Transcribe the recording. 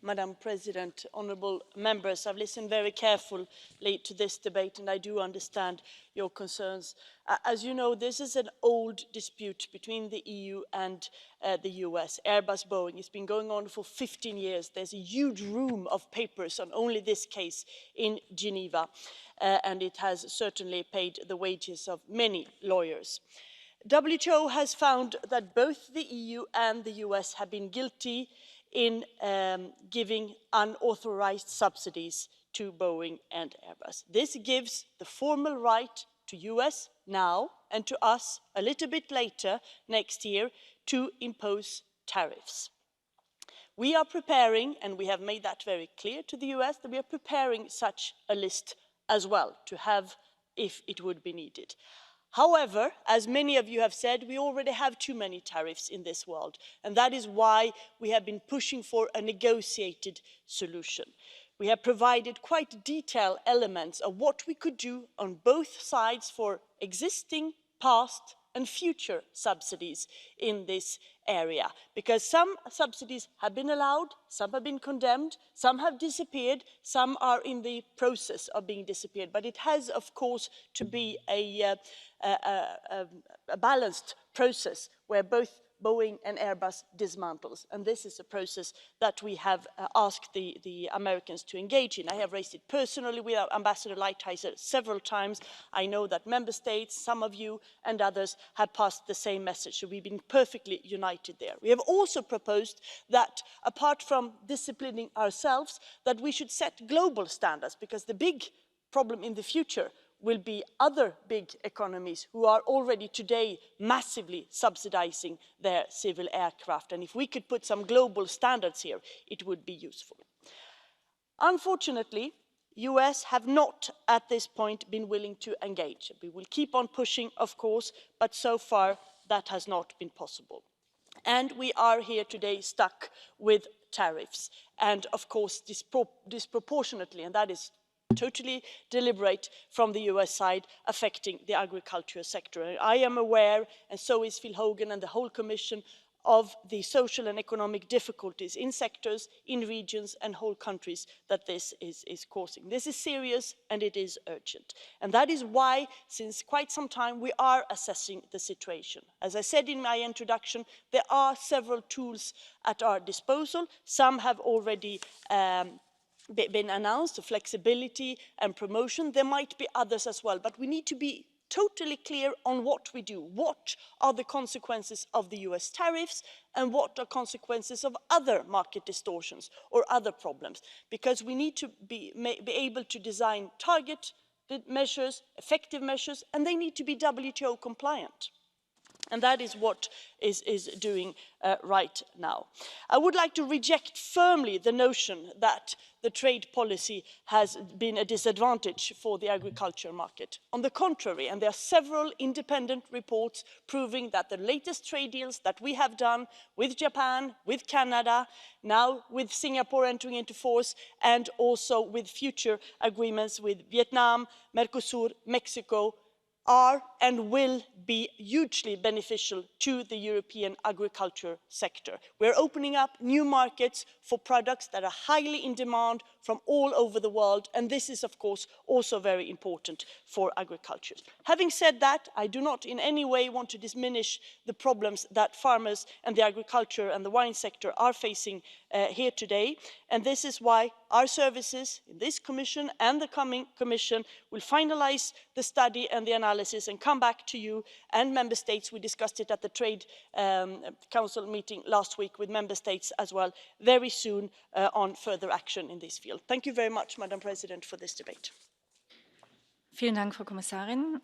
Madam President, honourable members. I've listened very carefully to this debate and I do understand your concerns. As you know, this is an old dispute between the EU and the US. Airbus Boeing has been going on for 15 years. There's a huge room of papers on only this case in Geneva, and it has certainly paid the wages of many lawyers. WTO has found that both the EU and the US have been guilty in giving unauthorised subsidies to Boeing and Airbus. This gives the formal right to US now and to us a little bit later next year to impose tariffs. We are preparing, and we have made that very clear to the US, that we are preparing such a list as well to have if it would be needed. However, as many of you have said, we already have too many tariffs in this world, and that is why we have been pushing for a negotiated solution. We have provided quite detailed elements of what we could do on both sides for existing, past and future subsidies in this area, because some subsidies have been allowed, some have been condemned, some have disappeared, some are in the process of being disappeared. But it has, of course, to be a balanced process where both Boeing and Airbus dismantles, and this is a process that we have asked the Americans to engage in. I have raised it personally with Ambassador Lighthizer several times. I know that member states, some of you and others have passed the same message, so we've been perfectly united there. We have also proposed that, apart from disciplining ourselves, that we should set global standards, because the big problem in the future will be other big economies who are already today massively subsidising their civil aircraft, and if we could put some global standards here, it would be useful. Unfortunately, the US have not at this point been willing to engage. We will keep on pushing, of course, but so far that has not been possible. And we are here today stuck with tariffs, and of course disproportionately, and that is totally deliberate from the US side, affecting the agricultural sector. I am aware, and so is Phil Hogan and the whole Commission, of the social and economic difficulties in sectors, in regions and whole countries that this is causing. This is serious and it is urgent. And that is why, since quite some time, we are assessing the situation. As I said in my introduction, there are several tools at our disposal. Some have already been announced, flexibility and promotion. There might be others as well, but we need to be totally clear on what we do. What are the consequences of the US tariffs and what are consequences of other market distortions or other problems? Because we need to be able to design targeted measures, effective measures, and they need to be WTO compliant. And that is what is doing right now. I would like to reject firmly the notion that the trade policy has been a disadvantage for the agriculture market. On the contrary, and there are several independent reports proving that the latest trade deals that we have done with Japan, with Canada, now with Singapore entering into force, and also with future agreements with Vietnam, Mercosur, Mexico, are and will be hugely beneficial to the European agriculture sector. We're opening up new markets for products that are highly in demand from all over the world, and this is, of course, also very important for agriculture. Having said that, I do not in any way want to diminish the problems that farmers and the agriculture and the wine sector are facing here today, and this is why our services in this Commission and the coming Commission will finalise the study and the analysis and come back to you and Member States. We discussed it at the Trade Council meeting last week with Member States as well, very soon on further action in this field. Thank you very much, Madam President, for this debate. Vielen Dank, Frau Kommissarin.